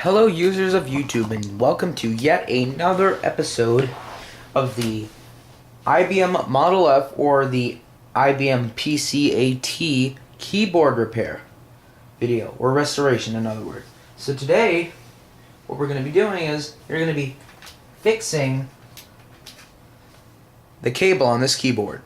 Hello users of YouTube, and welcome to yet another episode of the IBM Model F, or the IBM PCAT keyboard repair video, or restoration in other words. So today what we're going to be doing is you're going to be fixing the cable on this keyboard.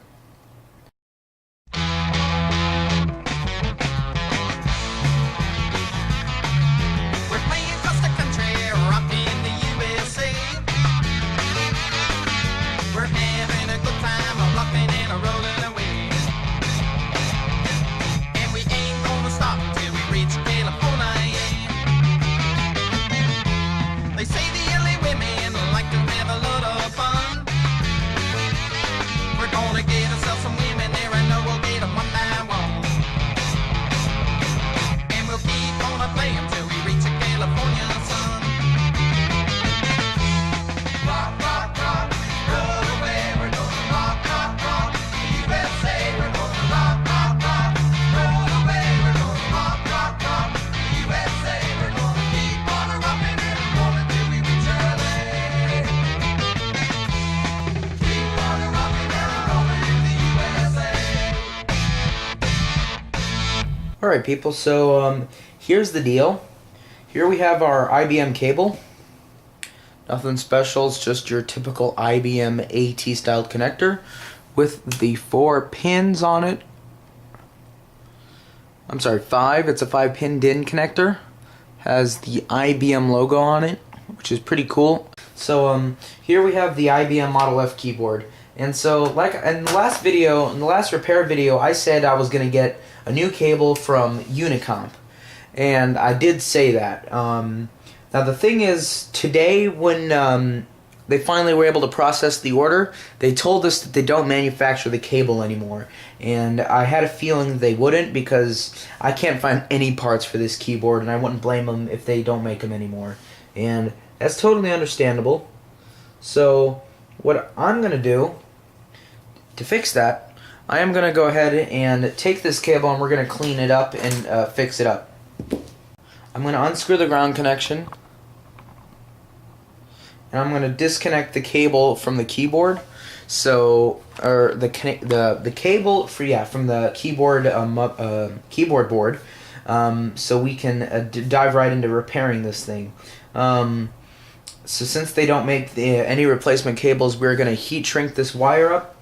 Alright people, so here's the deal. Here we have our IBM cable. Nothing special, it's just your typical IBM AT styled connector with the 4 pins on it. I'm sorry, 5. It's a 5-pin DIN connector. Has the IBM logo on it, which is pretty cool. So here we have the IBM Model F keyboard. And so, like in the last video, in the last repair video, I said I was going to get a new cable from Unicomp, and I did say that. Now the thing is, today when they finally were able to process the order, they told us that they don't manufacture the cable anymore, and I had a feeling they wouldn't, because I can't find any parts for this keyboard, and I wouldn't blame them if they don't make them anymore, and that's totally understandable. So what I'm going to do to fix that, I am going to go ahead and take this cable and we're going to clean it up and fix it up. I'm going to unscrew the ground connection, and I'm going to disconnect the cable from the keyboard. So, or the cable from the keyboard keyboard board, so we can dive right into repairing this thing. So since they don't make any replacement cables, we're going to heat shrink this wire up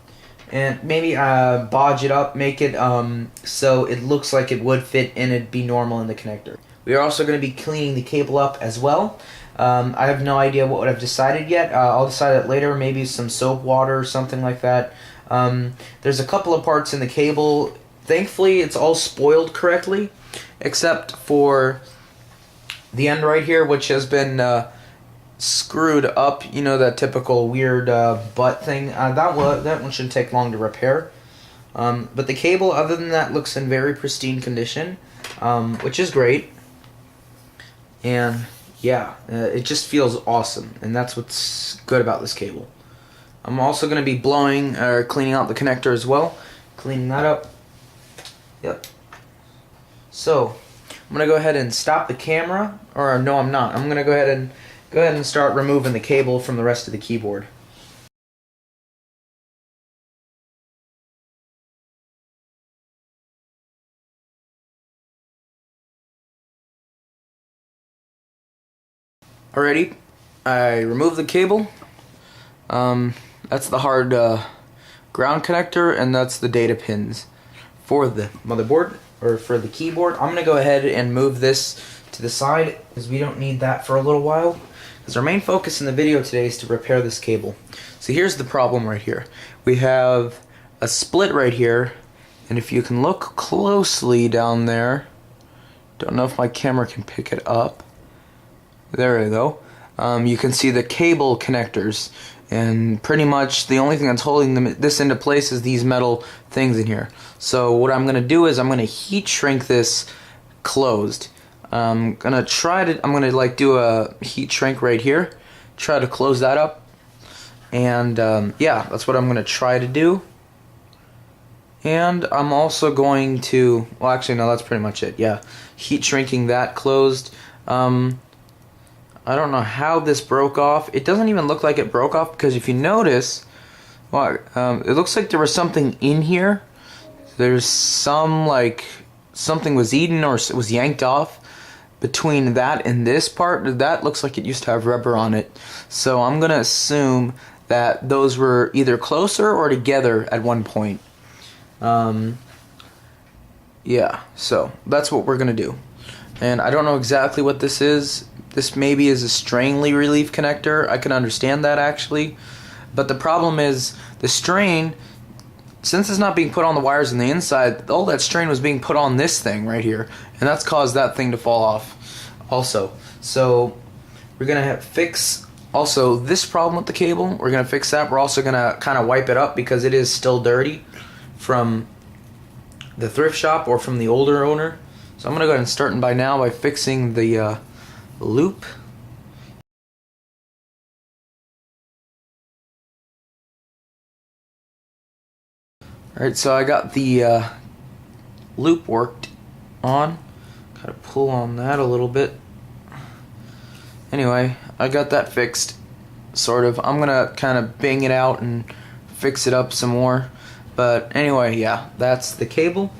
and maybe bodge it up, make it so it looks like it would fit and it'd be normal in the connector. We are also going to be cleaning the cable up as well. I have no idea what I've decided yet. I'll decide it later, maybe some soap water or something like that. There's a couple of parts in the cable. Thankfully it's all spoiled correctly, except for the end right here, which has been screwed up, you know, that typical weird butt thing. That one shouldn't take long to repair. But the cable, other than that, looks in very pristine condition, which is great. And yeah, it just feels awesome, and that's what's good about this cable. I'm also going to be blowing or cleaning out the connector as well, cleaning that up. Yep. So I'm going to go ahead and stop the camera, or no, I'm not. I'm going to go ahead and start removing the cable from the rest of the keyboard. Alrighty, I removed the cable. That's the hard ground connector, and that's the data pins for the motherboard, or for the keyboard. I'm going to go ahead and move this to the side, because we don't need that for a little while. Because our main focus in the video today is to repair this cable. So here's the problem right here. We have a split right here, and if you can look closely down there, don't know if my camera can pick it up. There we go. You can see the cable connectors, and pretty much the only thing that's holding this into place is these metal things in here. So what I'm going to do is I'm going to heat shrink this closed. I'm gonna like do a heat shrink right here, try to close that up, and yeah, that's what I'm gonna try to do. And I'm also going to, well actually no, that's pretty much it, yeah. Heat shrinking that closed. I don't know how this broke off. It doesn't even look like it broke off because if you notice, well, it looks like there was something in here. There's some, like, something was eaten or it was yanked off. Between that and this part, that looks like it used to have rubber on it. So I'm gonna assume that those were either closer or together at one point. Yeah, so that's what we're gonna do. And I don't know exactly what this is. This maybe is a strain relief connector. I can understand that actually. But the problem is the strain, since it's not being put on the wires on the inside, all that strain was being put on this thing right here. And that's caused that thing to fall off also. So we're going to fix also this problem with the cable. We're going to fix that. We're also going to kind of wipe it up because it is still dirty from the thrift shop or from the older owner. So I'm going to go ahead and start by now by fixing the loop. Alright, so I got the loop worked on. Gotta pull on that a little bit. Anyway, I got that fixed, sort of. I'm gonna kind of bang it out and fix it up some more. But anyway, yeah, that's the cable.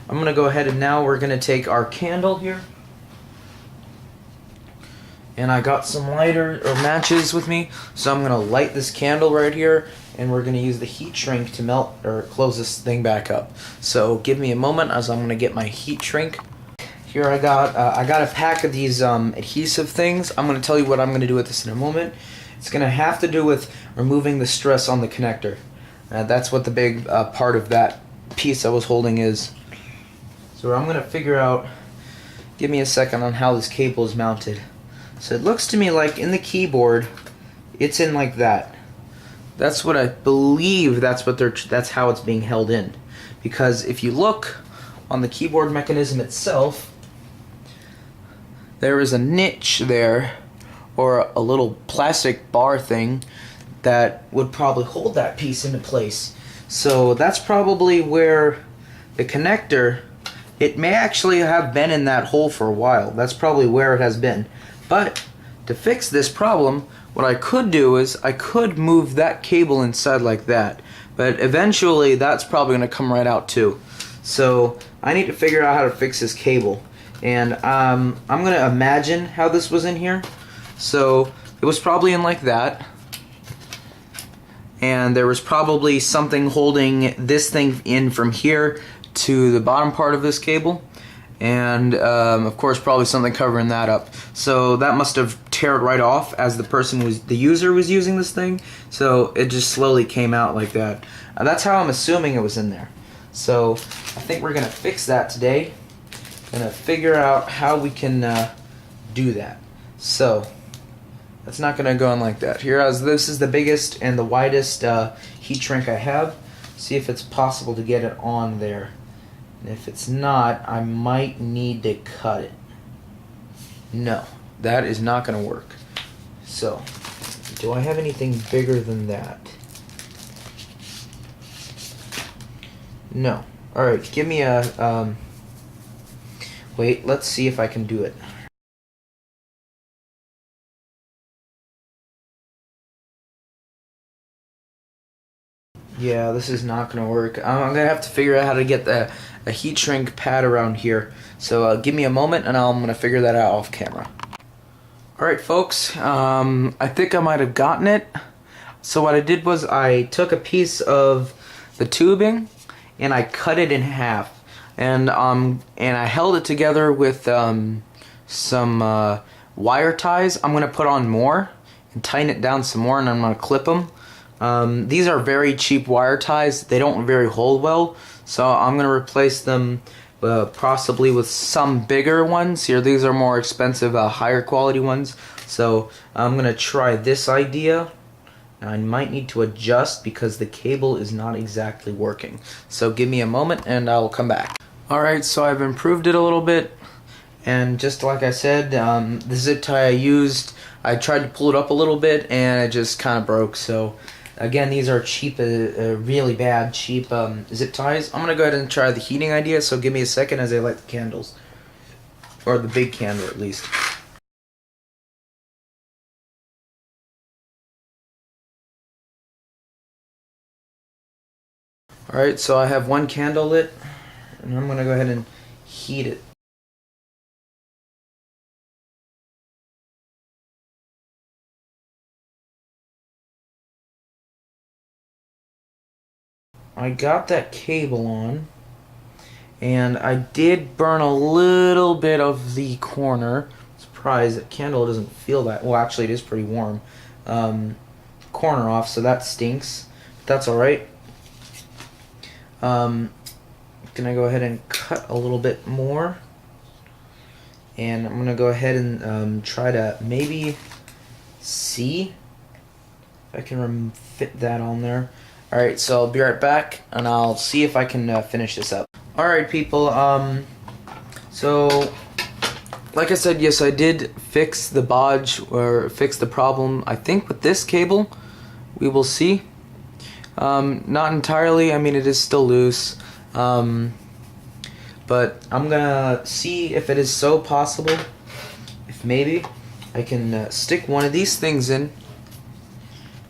I'm gonna go ahead and now we're gonna take our candle here. And I got some lighter or matches with me, so I'm gonna light this candle right here, and we're gonna use the heat shrink to melt or close this thing back up. So give me a moment as I'm gonna get my heat shrink. Here I got a pack of these adhesive things. I'm gonna tell you what I'm gonna do with this in a moment. It's gonna have to do with removing the stress on the connector. That's what the big part of that piece I was holding is. So I'm gonna figure out. Give me a second on how this cable is mounted. So it looks to me like in the keyboard, it's in like that. That's what I believe. That's how it's being held in. Because if you look on the keyboard mechanism itself, there is a niche there, or a little plastic bar thing that would probably hold that piece into place. So that's probably where the connector. It may actually have been in that hole for a while. That's probably where it has been. But to fix this problem, what I could do is I could move that cable inside like that. But eventually that's probably going to come right out too. So I need to figure out how to fix this cable. And I'm going to imagine how this was in here. So it was probably in like that. And there was probably something holding this thing in from here to the bottom part of this cable. And of course probably something covering that up. So that must have teared right off as the user was using this thing. So it just slowly came out like that. That's how I'm assuming it was in there. So I think we're gonna fix that today. Gonna figure out how we can do that. So that's not gonna go in like that. Here, as this is the biggest and the widest heat shrink I have. See if it's possible to get it on there. And if it's not, I might need to cut it. No, that is not going to work. So, do I have anything bigger than that? No. Alright, give me a... wait, let's see if I can do it. Yeah, this is not going to work. I'm going to have to figure out how to get a heat shrink pad around here. So give me a moment and I'm going to figure that out off camera. Alright folks, I think I might have gotten it. So what I did was I took a piece of the tubing and I cut it in half. And I held it together with some wire ties. I'm going to put on more and tighten it down some more, and I'm going to clip them. These are very cheap wire ties. They don't very hold well, so I'm going to replace them possibly with some bigger ones. Here, these are more expensive, higher quality ones. So I'm going to try this idea. I might need to adjust because the cable is not exactly working. So give me a moment and I'll come back. Alright, so I've improved it a little bit. And just like I said, the zip tie I used, I tried to pull it up a little bit and it just kind of broke. So again, these are cheap, really bad, cheap zip ties. I'm going to go ahead and try the heating idea, so give me a second as I light the candles. Or the big candle at least. Alright, so I have one candle lit, and I'm going to go ahead and heat it. I got that cable on, and I did burn a little bit of the corner. Surprised that candle doesn't feel that. Well, actually, it is pretty warm. Corner off, so that stinks. But that's alright. Gonna go ahead and cut a little bit more, and I'm gonna go ahead and try to maybe see if I can fit that on there. Alright, so I'll be right back, and I'll see if I can finish this up. Alright, people, so, like I said, yes, I did fix the bodge, or fix the problem, I think, with this cable. We will see. Not entirely, I mean, it is still loose. But I'm gonna see if it is so possible, if maybe I can stick one of these things in,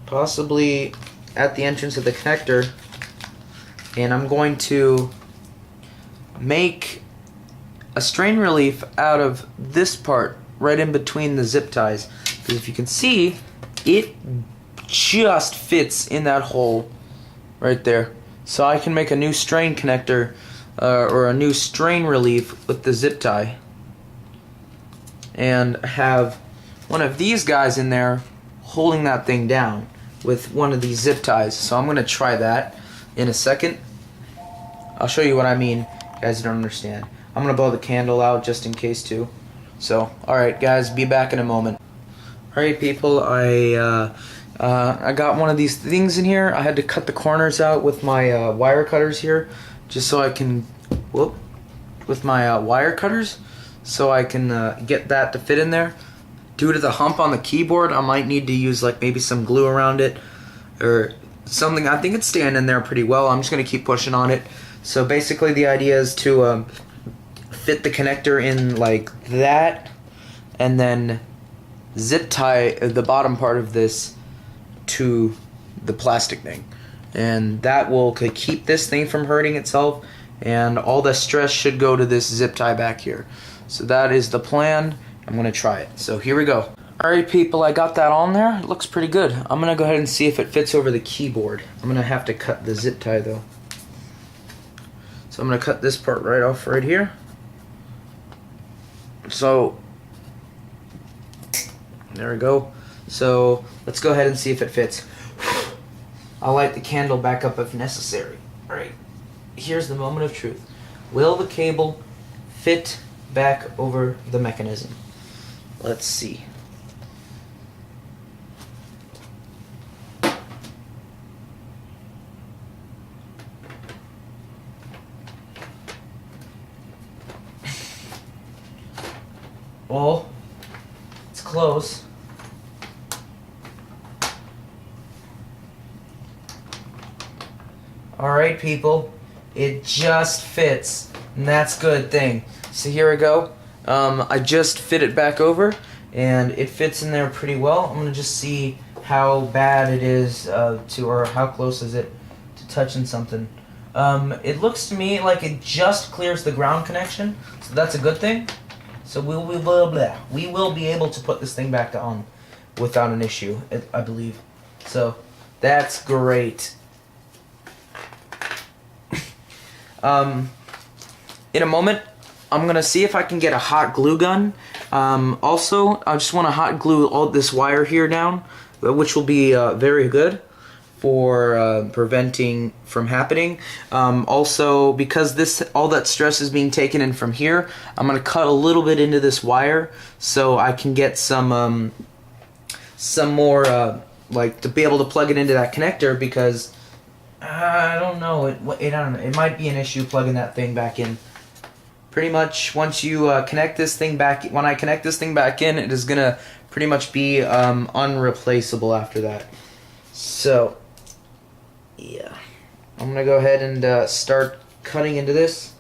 possibly at the entrance of the connector, and I'm going to make a strain relief out of this part right in between the zip ties, because if you can see, it just fits in that hole right there. So I can make a new strain connector or a new strain relief with the zip tie, and have one of these guys in there holding that thing down with one of these zip ties. So I'm going to try that in a second. I'll show you what I mean. You guys don't understand. I'm going to blow the candle out just in case too. So, alright guys, be back in a moment. Alright people, I got one of these things in here. I had to cut the corners out with my wire cutters here, just so I can, with my wire cutters, so I can get that to fit in there. Due to the hump on the keyboard, I might need to use like maybe some glue around it or something. I think it's staying in there pretty well. I'm just going to keep pushing on it. So basically the idea is to fit the connector in like that, and then zip tie the bottom part of this to the plastic thing. And that will keep this thing from hurting itself, and all the stress should go to this zip tie back here. So that is the plan. I'm going to try it. So here we go. Alright people, I got that on there. It looks pretty good. I'm going to go ahead and see if it fits over the keyboard. I'm going to have to cut the zip tie though. So I'm going to cut this part right off right here. So, there we go. So, let's go ahead and see if it fits. I'll light the candle back up if necessary. Alright, here's the moment of truth. Will the cable fit back over the mechanism? Let's see. Well, it's close. Alright people, it just fits, and that's a good thing. So here we go. I just fit it back over, and it fits in there pretty well. I'm going to just see how bad it is or how close is it to touching something. It looks to me like it just clears the ground connection, so that's a good thing. So we will be able to put this thing back on without an issue, I believe. So that's great. In a moment, I'm going to see if I can get a hot glue gun. Also, I just want to hot glue all this wire here down, which will be very good for preventing from happening. Also, because all that stress is being taken in from here, I'm going to cut a little bit into this wire so I can get some more, like, to be able to plug it into that connector, because I don't know, I don't know, it might be an issue plugging that thing back in. Pretty much, once you connect this thing back, when I connect this thing back in, it is gonna pretty much be unreplaceable after that. So, yeah, I'm gonna go ahead and start cutting into this.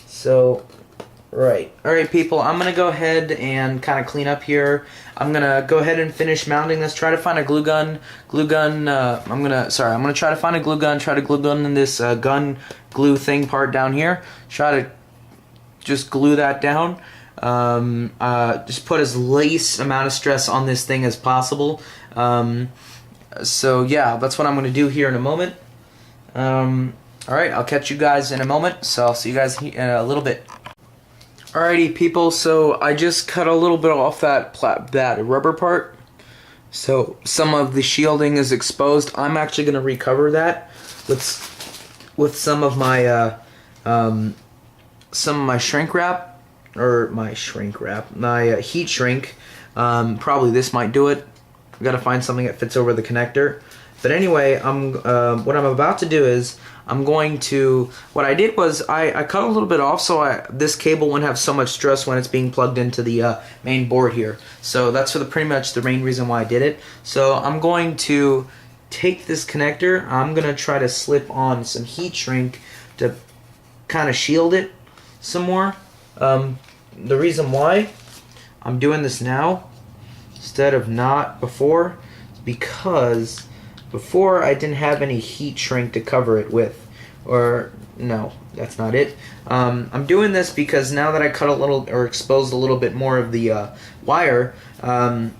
So, Right. Alright, people, I'm going to go ahead and kind of clean up here. I'm going to go ahead and finish mounting this. Try to find a glue gun. I'm going to try to find a glue gun. Try to glue gun in this gun glue thing part down here. Try to just glue that down. Just put as least amount of stress on this thing as possible. So yeah, that's what I'm going to do here in a moment. Alright, I'll catch you guys in a moment. So I'll see you guys in a little bit. Alrighty, people, so I just cut a little bit off that rubber part. So some of the shielding is exposed. I'm actually going to recover that with some of my shrink wrap, my heat shrink. Probably this might do it. I've got to find something that fits over the connector. But anyway, what I'm about to do is what I did was I cut a little bit off so this cable wouldn't have so much stress when it's being plugged into the main board here. So that's pretty much the main reason why I did it. So I'm going to take this connector. I'm going to try to slip on some heat shrink to kind of shield it some more. The reason why I'm doing this now instead of not before is because before I didn't have any heat shrink to cover it with. Or no, that's not it. I'm doing this because now that I cut a little or exposed a little bit more of the wire, I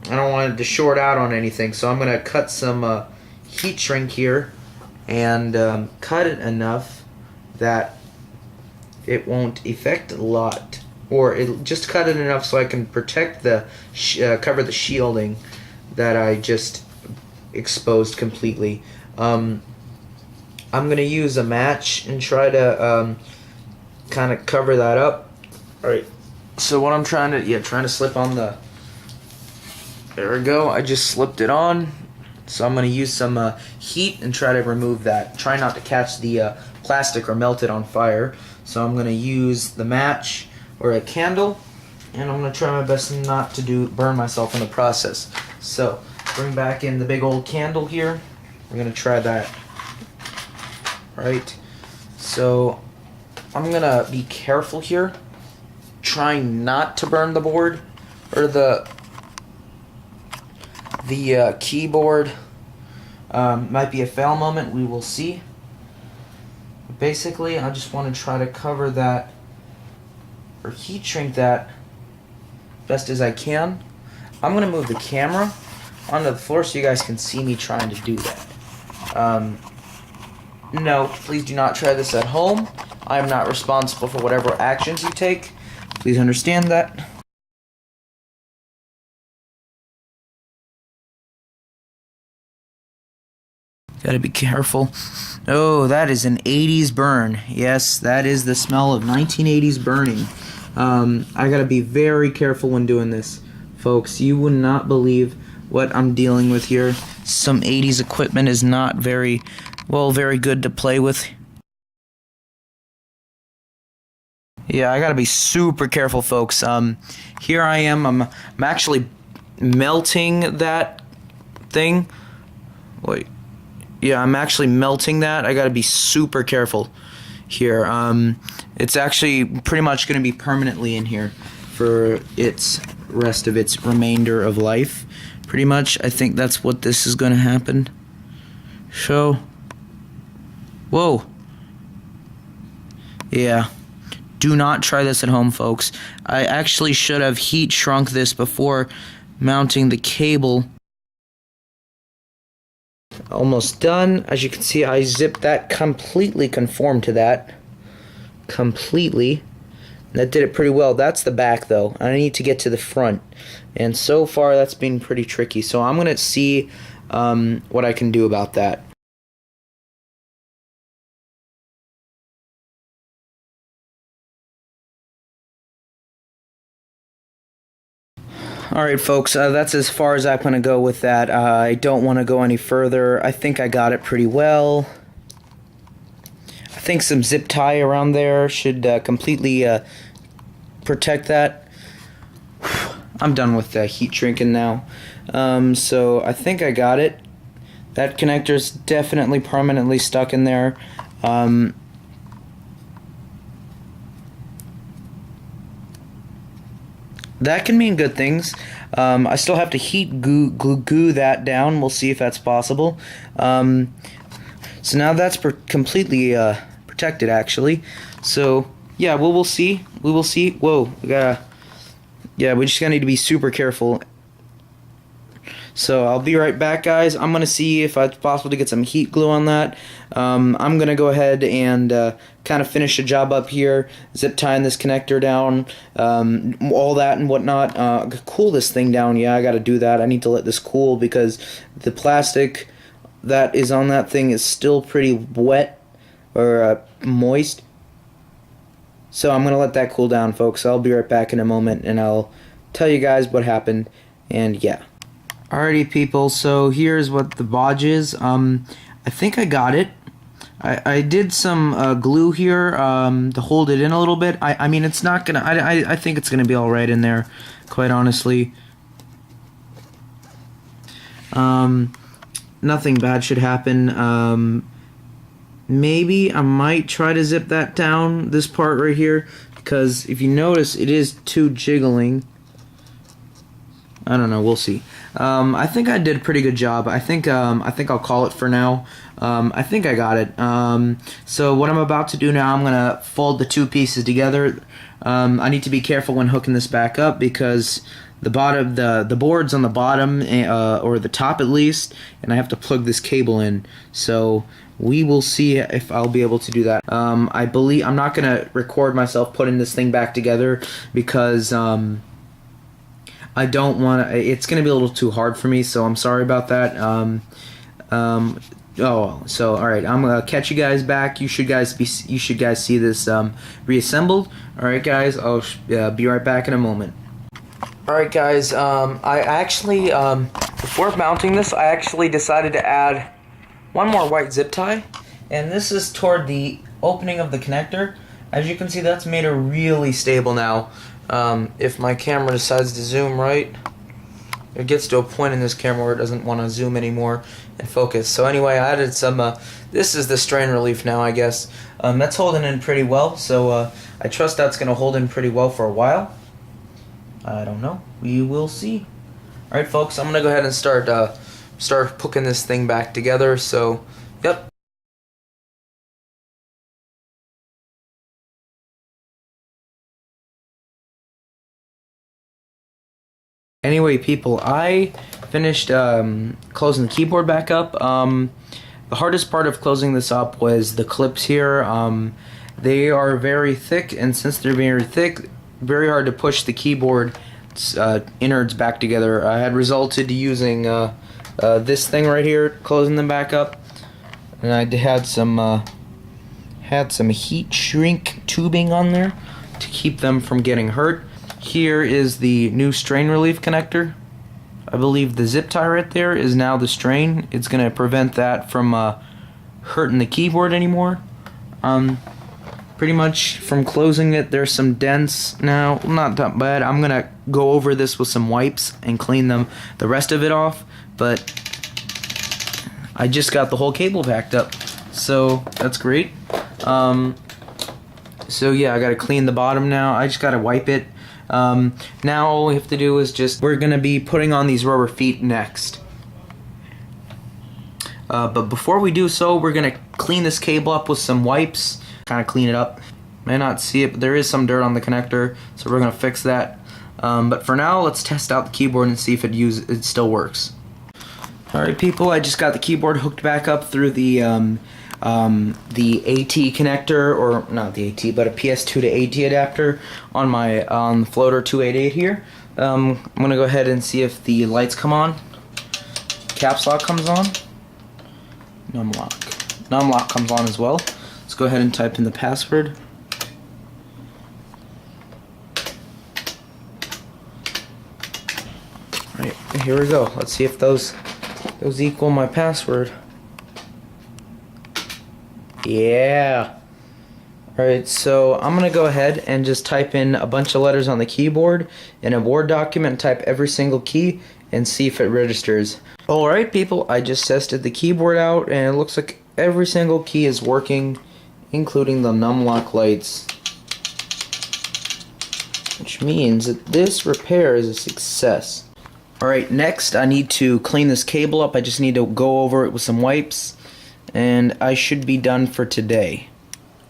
don't want it to short out on anything. So I'm going to cut some heat shrink here and cut it enough that it won't affect a lot. Or just cut it enough so I can protect cover the shielding that I just exposed completely. I'm gonna use a match and try to kind of cover that up. All right. So what I'm trying to slip on the. There we go. I just slipped it on. So I'm gonna use some heat and try to remove that. Try not to catch the plastic or melt it on fire. So I'm gonna use the match or a candle, and I'm gonna try my best not to burn myself in the process. So bring back in the big old candle here. We're gonna try that. Right, so I'm gonna be careful here, trying not to burn the board or the keyboard. Might be a fail moment, we will see. Basically, I just want to try to cover that or heat shrink that best as I can. I'm gonna move the camera onto the floor so you guys can see me trying to do that. No, please do not try this at home. I am not responsible for whatever actions you take. Please understand that. Gotta be careful. Oh, that is an 80s burn. Yes, that is the smell of 1980s burning. I gotta be very careful when doing this, folks. You would not believe what I'm dealing with here. Some 80s equipment is not very good to play with. Yeah, I gotta be super careful, folks. Here I am. I'm actually melting that thing. Wait. Yeah, I'm actually melting that. I gotta be super careful here. It's actually pretty much gonna be permanently in here for its rest of its remainder of life. Pretty much, I think that's what this is gonna happen. So. Whoa. Yeah. Do not try this at home, folks. I actually should have heat shrunk this before mounting the cable. Almost done. As you can see, I zipped that completely conformed to that. Completely. That did it pretty well. That's the back, though. I need to get to the front. And so far, that's been pretty tricky. So I'm going to see what I can do about that. Alright, folks, that's as far as I'm going to go with that. I don't want to go any further. I think I got it pretty well. I think some zip tie around there should completely protect that. I'm done with the heat shrinking now. So I think I got it. That connector's definitely permanently stuck in there. that can mean good things. I still have to heat glue that down. We'll see if that's possible. So now that's completely protected, actually. So yeah, we'll see. We will see. Whoa, we just gotta need to be super careful. So I'll be right back, guys. I'm gonna see if it's possible to get some heat glue on that. I'm gonna go ahead and kind of finish the job up here, zip tying this connector down, all that and whatnot. Cool this thing down. Yeah, I gotta do that. I need to let this cool because the plastic that is on that thing is still pretty wet or moist. So I'm gonna let that cool down, folks. I'll be right back in a moment and I'll tell you guys what happened. And yeah. Alrighty, people, so here's what the bodge is. I think I got it. I did some glue here to hold it in a little bit. I mean, it's not gonna, I think it's gonna be alright in there, quite honestly. Nothing bad should happen. Maybe I might try to zip that down, this part right here, because if you notice, it is too jiggling. I don't know, we'll see. I think I did a pretty good job. I think I'll call it for now. I think I got it. So what I'm about to do now, I'm gonna fold the two pieces together. I need to be careful when hooking this back up because the bottom, the board's on the bottom, or the top at least, and I have to plug this cable in. So we will see if I'll be able to do that. I believe I'm not gonna record myself putting this thing back together because I don't want to. It's going to be a little too hard for me, so I'm sorry about that. So all right, I'm gonna catch you guys back. You should guys see this reassembled. All right, guys, I'll be right back in a moment. All right, guys. I actually before mounting this, I actually decided to add one more white zip tie, and this is toward the opening of the connector. As you can see, that's made it really stable now. If my camera decides to zoom right, it gets to a point in this camera where it doesn't want to zoom anymore and focus. So anyway, I added some, this is the strain relief now, I guess. That's holding in pretty well, so I trust that's going to hold in pretty well for a while. I don't know. We will see. Alright, folks, I'm going to go ahead and start hooking this thing back together. So, yep. Anyway, people, I finished closing the keyboard back up. The hardest part of closing this up was the clips here. They are very thick, and since they're very thick, very hard to push the keyboard innards back together. I had resulted to using this thing right here, closing them back up, and I had some heat shrink tubing on there to keep them from getting hurt. Here is the new strain relief connector. I believe the zip tie right there is now the strain. It's going to prevent that from hurting the keyboard anymore. Pretty much from closing it, there's some dents now. Not that bad. I'm going to go over this with some wipes and clean the rest of it off. But I just got the whole cable backed up, so that's great. So yeah, I got to clean the bottom now. I just got to wipe it. Now all we have to do is we're going to be putting on these rubber feet next. But before we do so, we're going to clean this cable up with some wipes. Kind of clean it up. May not see it, but there is some dirt on the connector, so we're going to fix that. But for now, let's test out the keyboard and see if it still works. Alright, people, I just got the keyboard hooked back up through the AT connector, or not the AT, but a PS2 to AT adapter on my floater 288 here. I'm gonna go ahead and see if the lights come on. Caps lock comes on. Num lock comes on as well. Let's go ahead and type in the password. Alright, here we go. Let's see if those equal my password. Yeah. Alright, so I'm going to go ahead and just type in a bunch of letters on the keyboard in a Word document, type every single key, and see if it registers. Alright, people, I just tested the keyboard out, and it looks like every single key is working, including the num lock lights. which means that this repair is a success. Alright, next I need to clean this cable up. I just need to go over it with some wipes, and I should be done for today.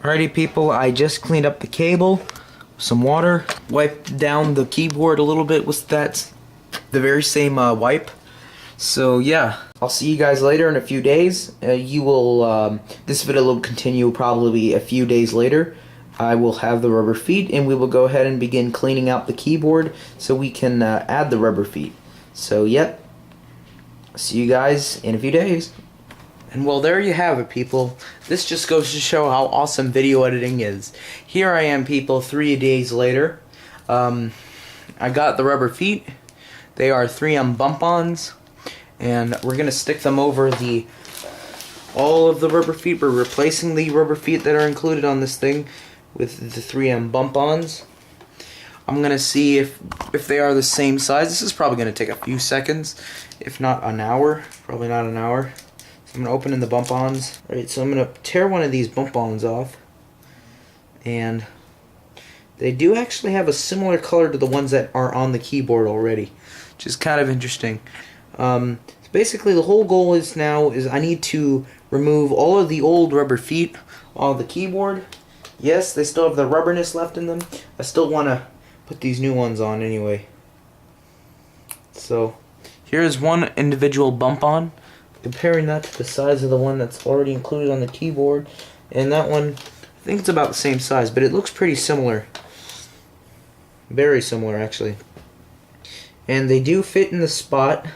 Alrighty people, I just cleaned up the cable, some water, wiped down the keyboard a little bit with the very same wipe. So yeah, I'll see you guys later in a few days. This video will continue probably a few days later. I will have the rubber feet, and we will go ahead and begin cleaning out the keyboard so we can add the rubber feet. So yep, see you guys in a few days. And well, there you have it, people. This just goes to show how awesome video editing is. Here I am, people, 3 days later. I got the rubber feet. They are 3M bump-ons, and we're gonna stick them over all of the rubber feet. We're replacing the rubber feet that are included on this thing with the 3M bump-ons. I'm gonna see if they are the same size. This is probably gonna take a few seconds, if not an hour. Probably not an hour. So I'm gonna open in the bump-ons. Alright, so I'm gonna tear one of these bump-ons off, and they do actually have a similar color to the ones that are on the keyboard already, which is kind of interesting. So basically the whole goal is I need to remove all of the old rubber feet on the keyboard. Yes, they still have the rubberness left in them. I still want to put these new ones on anyway. So here's one individual bump on, comparing that to the size of the one that's already included on the keyboard, and that one, I think it's about the same size, but it looks pretty similar. Very similar, actually. And they do fit in the spot.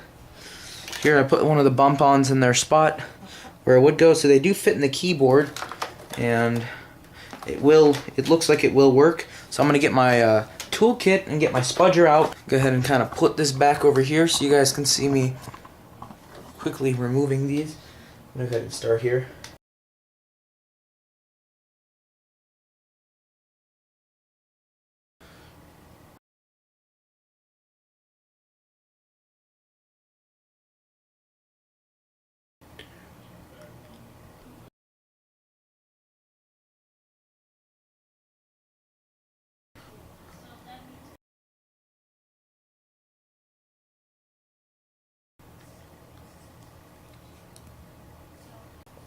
Here I put one of the bump-ons in their spot where it would go, so they do fit in the keyboard, and it looks like it will work. So I'm gonna get my toolkit and get my spudger out. Go ahead and kind of put this back over here so you guys can see me quickly removing these. I'm gonna go ahead and start here.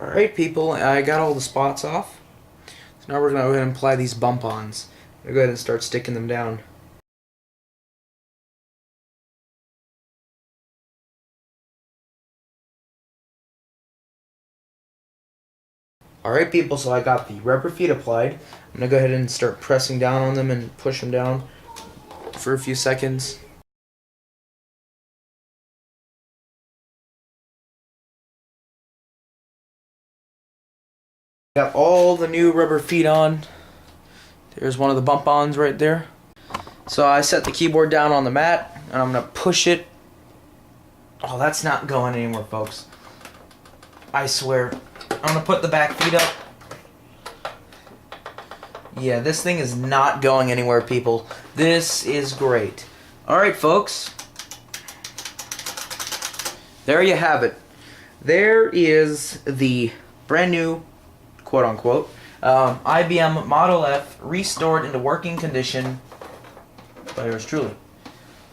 Alright people, I got all the spots off. So now we're going to go ahead and apply these bump-ons. I'm going to go ahead and start sticking them down. Alright people, so I got the rubber feet applied. I'm going to go ahead and start pressing down on them and push them down for a few seconds. Got all the new rubber feet on. There's one of the bump-ons right there. So I set the keyboard down on the mat, and I'm going to push it. Oh, that's not going anywhere, folks. I swear. I'm going to put the back feet up. Yeah, this thing is not going anywhere, people. This is great. Alright, folks. There you have it. There is the brand new, quote-unquote, IBM Model F restored into working condition by yours truly.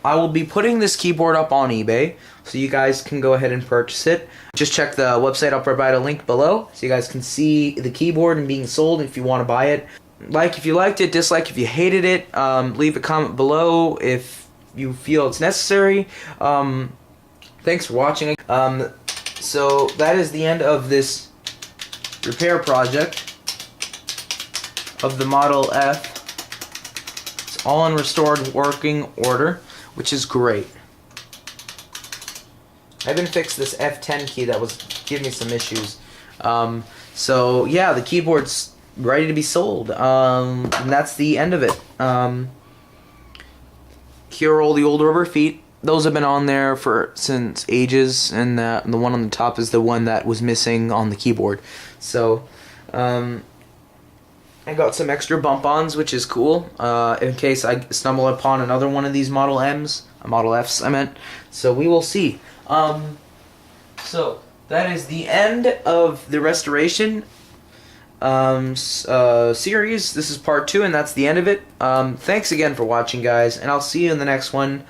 I will be putting this keyboard up on eBay, so you guys can go ahead and purchase it. Just check the website. I'll provide a link below, so you guys can see the keyboard and being sold if you want to buy it. Like if you liked it, dislike if you hated it. Leave a comment below if you feel it's necessary. Thanks for watching. So that is the end of this repair project of the Model F. It's all in restored working order, which is great. I haven't fixed this F10 key that was giving me some issues. So yeah, the keyboard's ready to be sold. And that's the end of it. Here are all the old rubber feet. Those have been on there since ages, and the one on the top is the one that was missing on the keyboard. So I got some extra bump-ons, which is cool, in case I stumble upon another one of these Model Fs, I meant. So we will see. So that is the end of the restoration. series. This is part 2, and that's the end of it. Thanks again for watching, guys, and I'll see you in the next one.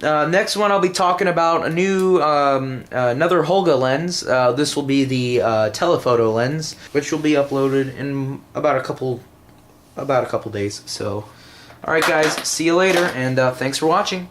Next one, I'll be talking about a new, another Holga lens. This will be the telephoto lens, which will be uploaded in about a couple days. So, all right, guys, see you later, and thanks for watching.